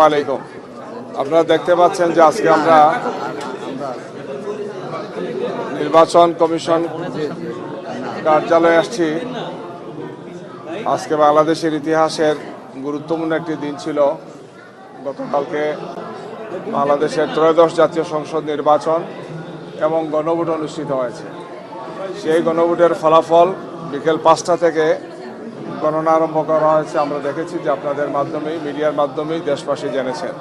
আলাইকুম। আপনারা দেখতে পাচ্ছেন যে আজকে আমরা নির্বাচন কমিশন কার্যালয়ে আসছি। আজকে বাংলাদেশের ইতিহাসের গুরুত্বপূর্ণ একটি দিন ছিল। গতকালকে বাংলাদেশের ত্রয়োদশ জাতীয় সংসদ নির্বাচন এবং গণভোট অনুষ্ঠিত হয়েছে। সেই গণভোটের ফলাফল বিকেল 5টা থেকে গণনা আরম্ভ করা হয়েছে। আমরা দেখেছি যে আপনাদের মাধ্যমেই, মিডিয়ার মাধ্যমেই দেশবাসী জেনেছেন।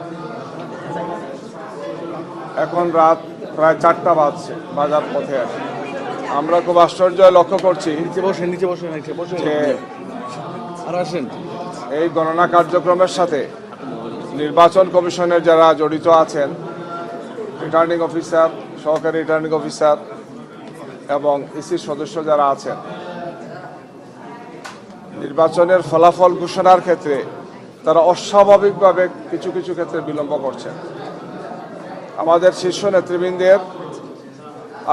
এখন রাত প্রায় 4টা বাজছে, বাজার পথে আছে। আমরা খুব আশ্চর্য লক্ষ্য করছি যে এই গণনা কার্যক্রমের সাথে নির্বাচন কমিশনের যারা জড়িত আছেন, রিটার্নিং অফিসার, সহকারী রিটার্নিং অফিসার এবং ইসির সদস্য যারা আছেন, নির্বাচনের ফলাফল ঘোষণার ক্ষেত্রে তারা অস্বাভাবিকভাবে কিছু কিছু ক্ষেত্রে বিলম্ব করছেন। আমাদের শীর্ষ নেতৃবৃন্দের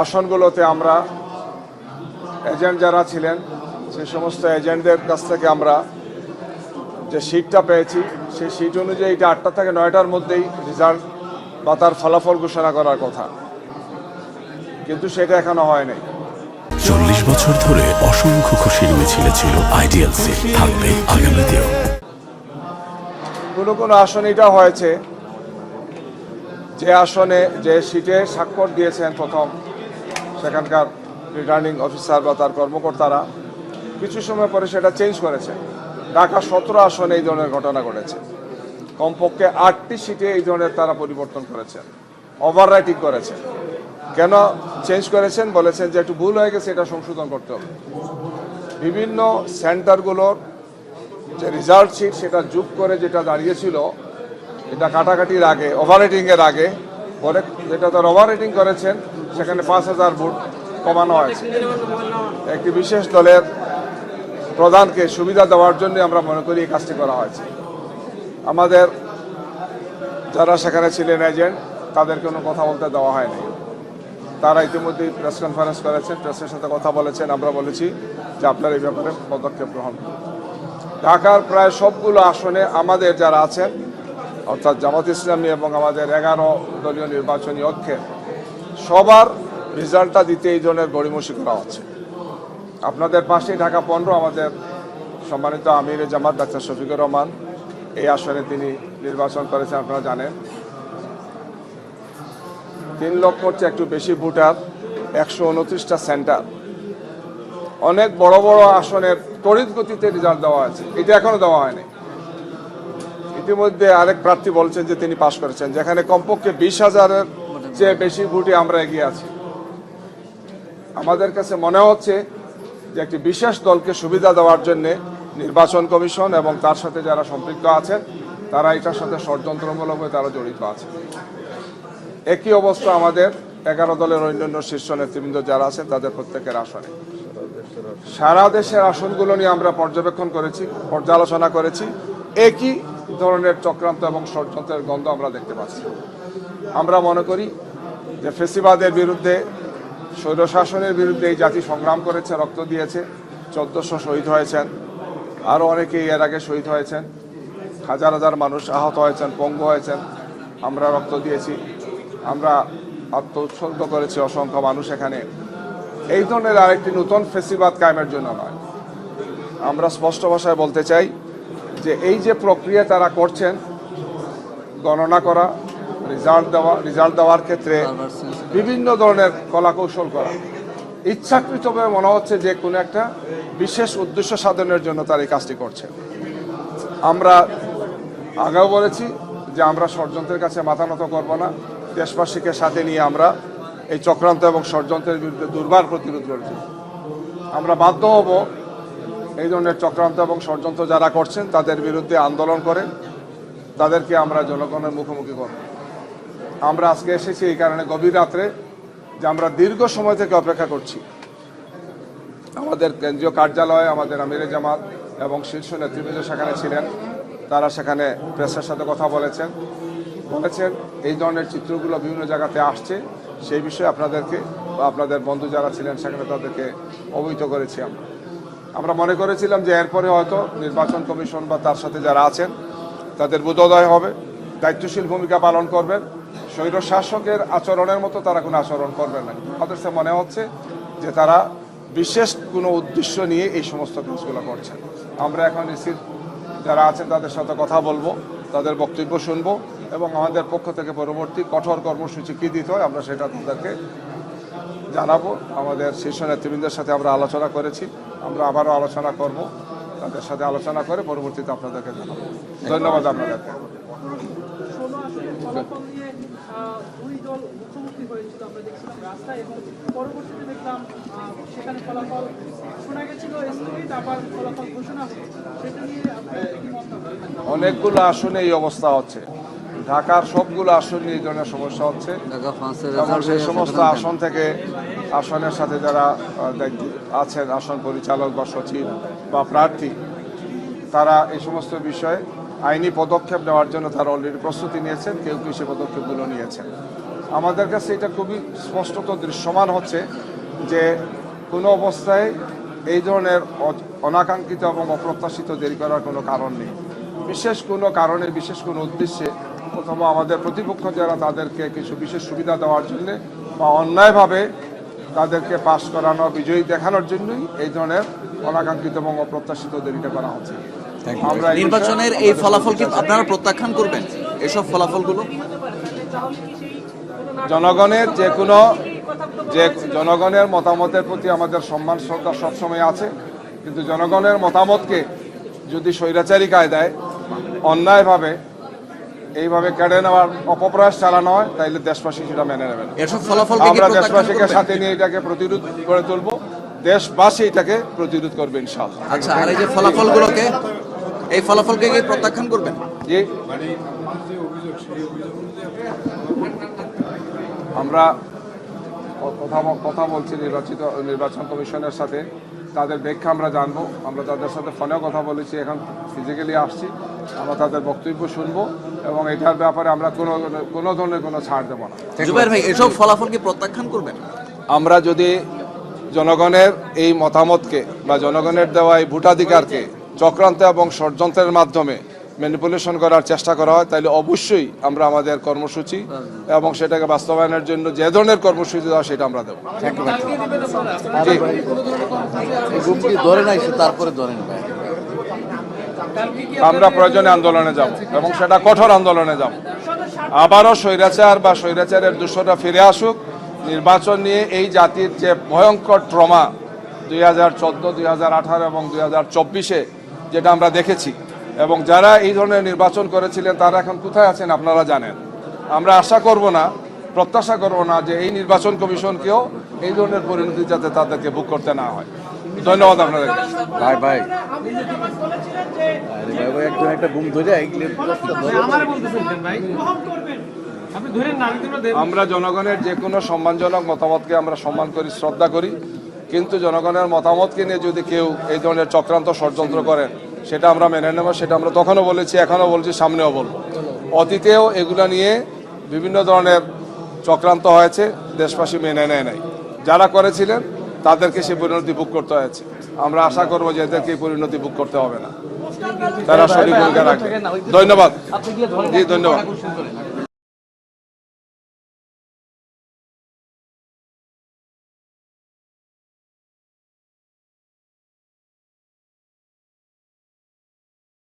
আসনগুলোতে আমরা এজেন্ট যারা ছিলেন, সেই সমস্ত এজেন্টদের কাছ থেকে আমরা যে সিটটা পেয়েছি, সেই সিট অনুযায়ী এটা 8টা থেকে 9টার মধ্যেই রেজাল্ট বা তার ফলাফল ঘোষণা করার কথা, কিন্তু সেটা এখনো হয় নাই। 40 বছর ধরে অসংখ্য খুশির মিছিলে ছিল আইডিএলসি, থাকবে আগামীতেও। কোনো আসনে এটা হয়েছে যে আসনে যে সিটে স্বাক্ষর দিয়েছেন প্রথম সেখানকার রিটার্নিং অফিসার বা তার কর্মকর্তারা, কিছু সময় পরে সেটা চেঞ্জ করেছে। ঢাকা 17 আসনে এই ধরনের ঘটনা ঘটেছে। কমপক্ষে 8টি সিটে এই ধরনের তারা পরিবর্তন করেছেন, ওভার রাইটিং করেছেন। কেন চেঞ্জ করেছেন? বলেছেন যে একটু ভুল হয়ে গেছে, এটা সংশোধন করতে হবে। বিভিন্ন সেন্টারগুলোর যে রেজাল্ট শিট সেটা যোগ করে যেটা দাঁড়িয়েছিল, এটা কাটাকাটির আগে, ওভার রেটিংয়ের আগে পরে যেটা তার ওভার রেটিং করেছেন, সেখানে 5000 ভোট কমানো হয়েছে। একটি বিশেষ দলের প্রধানকে সুবিধা দেওয়ার জন্য আমরা মনে করি এই কাজটি করা হয়েছে। আমাদের যারা সেখানে ছিলেন এজেন্ট, তাদের কোনো কথা বলতে দেওয়া হয়নি। তারা ইতিমধ্যেই প্রেস কনফারেন্স করেছেন, প্রেসের সাথে কথা বলেছেন। আমরা বলেছি যে আপনার এই ব্যাপারে পদক্ষেপ গ্রহণ করুন। ঢাকার প্রায় সবগুলো আসনে আমাদের যারা আছেন, অর্থাৎ জামাত ইসলামী এবং আমাদের 11 দলীয় নির্বাচনী ঐক্যের সবার রেজাল্টটা দিতে এই ধরনের গড়িমসি করা হচ্ছে। আপনাদের পাশেই ঢাকা 15 আমাদের সম্মানিত আমির জামাত ডাক্তার শফিকুর রহমান, এই আসনে তিনি নির্বাচন করেছেন। আপনারা জানেন 3 লক্ষর চেয়ে একটু বেশি ভোটার, 129টা সেন্টার, অনেক বড় বড় আসনের তড়িৎ গতিতে রেজাল্ট দেওয়া আছে। এটা এখনো দেওয়া হয়নি। ইতিমধ্যে আরেক প্রার্থী বলছেন যে তিনি পাশ করেছেন, যেখানে কমপক্ষে 20,000-এর চেয়ে বেশি ভোটে আমরা এগিয়ে আছি। আমাদের কাছে মনে হচ্ছে যে একটি বিশেষ দলকে সুবিধা দেওয়ার জন্য নির্বাচন কমিশন এবং তার সাথে যারা সম্পৃক্ত আছেন, তারা এটার সাথে ষড়যন্ত্রমূলকভাবে তারা জড়িত আছে। একই অবস্থা আমাদের 11 দলের অন্যান্য শীর্ষ নেতৃবৃন্দ যারা আছেন, তাদের প্রত্যেকের আসনে। সারা দেশের আসনগুলো নিয়ে আমরা পর্যবেক্ষণ করেছি, পর্যালোচনা করেছি। একই ধরনের চক্রান্ত এবং ষড়যন্ত্রের গন্ধ আমরা দেখতে পাচ্ছি। আমরা মনে করি যে ফেসিবাদের বিরুদ্ধে, স্বৈরশাসনের বিরুদ্ধে এই জাতি সংগ্রাম করেছে, রক্ত দিয়েছে। 1400 শহীদ হয়েছেন, আরও অনেকেই এর আগে শহীদ হয়েছেন। হাজার হাজার মানুষ আহত হয়েছেন, পঙ্গু হয়েছেন। আমরা রক্ত দিয়েছি, আমরা আত্ম উৎসর্গ করেছি অসংখ্য মানুষ এখানে। এই ধরনের আরেকটি নতুন ফেসিবাদ কায়েমের জন্য নয়। আমরা স্পষ্ট ভাষায় বলতে চাই যে এই যে প্রক্রিয়া তারা করছেন, গণনা করা, রেজাল্ট দেওয়ার ক্ষেত্রে বিভিন্ন ধরনের কলাকৌশল করা, ইচ্ছাকৃতভাবে মনে হচ্ছে যে কোনো একটা বিশেষ উদ্দেশ্য সাধনের জন্য তারা এই কাজটি করছে। আমরা আগেও বলেছি যে আমরা ষড়যন্ত্রের কাছে মাথা নত করব না। দেশবাসীকে সাথে নিয়ে আমরা এই চক্রান্ত এবং ষড়যন্ত্রের বিরুদ্ধে দুর্বার প্রতিরোধ করেছি। আমরা বাধ্য হব এই ধরনের চক্রান্ত এবং ষড়যন্ত্র যারা করছেন তাদের বিরুদ্ধে আন্দোলন করে তাদেরকে আমরা জনগণের মুখোমুখি করব। আমরা আজকে এসেছি এই কারণে গভীর রাত্রে, যে আমরা দীর্ঘ সময় থেকে অপেক্ষা করছি। আমাদের কেন্দ্রীয় কার্যালয়ে আমাদের আমিরে জামাত এবং শীর্ষ নেতৃবৃন্দ সেখানে ছিলেন। তারা সেখানে প্রেসের সাথে কথা বলেছেন এই ধরনের চিত্রগুলো বিভিন্ন জায়গাতে আসছে, সেই বিষয়ে আপনাদেরকে বা আপনাদের বন্ধু যারা ছিলেন সেখানে তাদেরকে অবহিত করেছি। আমরা মনে করেছিলাম যে এরপরে হয়তো নির্বাচন কমিশন বা তার সাথে যারা আছেন তাদের বোধোদয় হবে, দায়িত্বশীল ভূমিকা পালন করবেন। স্বৈর শাসকের আচরণের মতো তারা কোনো আচরণ করবেন না। আমাদের কাছে মনে হচ্ছে যে তারা বিশেষ কোনো উদ্দেশ্য নিয়ে এই সমস্ত কাজগুলো করছেন। আমরা এখন ইসির যারা আছেন তাদের সাথে কথা বলবো, তাদের বক্তব্য শুনবো এবং আমাদের পক্ষ থেকে পরবর্তী কঠোর কর্মসূচি কী দিতে হয় আমরা সেটা তাদেরকে জানাবো। আমাদের শীর্ষ নেতৃবৃন্দের সাথে আমরা আলোচনা করেছি, আমরা আবারও আলোচনা করব, তাদের সাথে আলোচনা করে পরবর্তীতে আপনাদেরকে জানাবো। ধন্যবাদ আপনাদেরকে। 16 আসনের ফলাফল নিয়ে দুই দল মুখোমুখি হয়েছিল, আমরা দেখছিলাম রাস্তায়, এবং পরবর্তীতে দেখলাম সেখানে ফলাফল শোনা গেছিল স্থগিত, আবার ফলাফল ঘোষণা হলো। সেটা নিয়ে আপনার কি মন্তব্য? অনেকগুলো আসনে এই অবস্থা হচ্ছে, ঢাকার সবগুলো আসন নিয়ে এই ধরনের সমস্যা হচ্ছে এবং সেই সমস্ত আসন থেকে আসনের সাথে যারা দায়িত্ব আছেন, আসন পরিচালক বা সচিব বা প্রার্থী, তারা এই সমস্ত বিষয়ে আইনি পদক্ষেপ নেওয়ার জন্য তারা অলরেডি প্রস্তুতি নিয়েছেন, কেউ কেউ সেই পদক্ষেপগুলো নিয়েছেন। আমাদের কাছে এটা খুবই স্পষ্টত দৃশ্যমান হচ্ছে যে কোনো অবস্থায় এই ধরনের অনাকাঙ্ক্ষিত এবং অপ্রত্যাশিত দেরি করার কোনো কারণ নেই। বিশেষ কোনো কারণে, বিশেষ কোনো উদ্দেশ্যে অথবা আমাদের প্রতিপক্ষ যারা তাদেরকে কিছু বিশেষ সুবিধা দেওয়ার জন্যে বা অন্যায়ভাবে তাদেরকে পাশ করানো, বিজয়ী দেখানোর জন্যই এই ধরনের অনাকাঙ্ক্ষিত এবং অপ্রত্যাশিত দেরিটা করা হচ্ছে। আমরা নির্বাচনের এই ফলাফল কি আপনারা প্রত্যাখ্যান করবেন? এসব ফলাফলগুলো জনগণের জনগণের মতামতের প্রতি আমাদের সম্মান শ্রদ্ধা সবসময় আছে, কিন্তু জনগণের মতামতকে যদি স্বৈরাচারী কায়দায় অন্যায়ভাবে এইভাবে কেড়ে নেওয়ার অপপ্রয়াস চালানো হয়, তাইলে দেশবাসী সেটা মেনে নেবেন। এসব ফলাফল আমরা দেশবাসীকে সাথে নিয়ে এটাকে প্রতিরোধ করে তুলবো, দেশবাসী এটাকে প্রতিরোধ করবে ইনশাআল্লাহ। আচ্ছা, আর এই যে ফলাফলগুলোকে, এই ফলাফলকে কি প্রত্যাখ্যান করবেন? জি, আমরা কথা বলছি নির্বাচন কমিশনের সাথে, তাদের ব্যাখ্যা আমরা জানবো। আমরা তাদের সাথে ফোনেও কথা বলেছি, এখন ফিজিক্যালি আসছি, আমরা তাদের বক্তব্য শুনবো এবং এটার ব্যাপারে আমরা কোনো ধরনের কোনো ছাড় দেবো না। জুবাইর ভাই, এসব ফলাফল কি প্রত্যাখ্যান করবেন? আমরা যদি জনগণের এই মতামতকে বা জনগণের দেওয়া এই ভোটাধিকারকে চক্রান্ত এবং ষড়যন্ত্রের মাধ্যমে ম্যানিপুলেশন করার চেষ্টা করা হয়, তাহলে অবশ্যই আমরা আমাদের কর্মসূচি এবং সেটাকে বাস্তবায়নের জন্য যে ধরনের কর্মসূচি দেওয়া সেটা আমরা দেবো। আমরা প্রয়োজনে আন্দোলনে যাব এবং সেটা কঠোর আন্দোলনে যাব। আবারও স্বৈরাচার বা স্বৈরাচারের দূষণরা ফিরে আসুক। নির্বাচন নিয়ে এই জাতির যে ভয়ঙ্কর ট্রমা 2014, 2018 এবং 2024-এ যেটা আমরা দেখেছি, এবং যারা এই ধরনের নির্বাচন করেছিলেন তারা এখন কোথায় আছেন আপনারা জানেন। আমরা আশা করব না, প্রত্যাশা করব না যে এই নির্বাচন কমিশনকেও এই ধরনের পরিণতি যাতে তাদেরকে ভোগ করতে না হয়। ধন্যবাদ আপনাদের। ভাই একজন একটা বুম ধরে আমরা জনগণের যে কোনো সম্মানজনক মতামতকে আমরা সম্মান করি, শ্রদ্ধা করি, কিন্তু জনগণের মতামতকে নিয়ে যদি কেউ এই ধরনের চক্রান্ত ষড়যন্ত্র করেন সেটা আমরা মেনে নেব। সেটা আমরা তখনও বলেছি, এখনও বলছি, সামনেও বলবো। অতীতেও এগুলো নিয়ে বিভিন্ন ধরনের চক্রান্ত হয়েছে, দেশবাসী মেনে নেয় নাই। যারা করেছিলেন তাদেরকে সে পরিণতি ভোগ করতে হয়েছে। আমরা আশা করবো যে এদেরকে এই পরিণতি ভোগ করতে হবে না, তারা সঠিক ভূমিকা রাখবে। ধন্যবাদ। জি, ধন্যবাদ।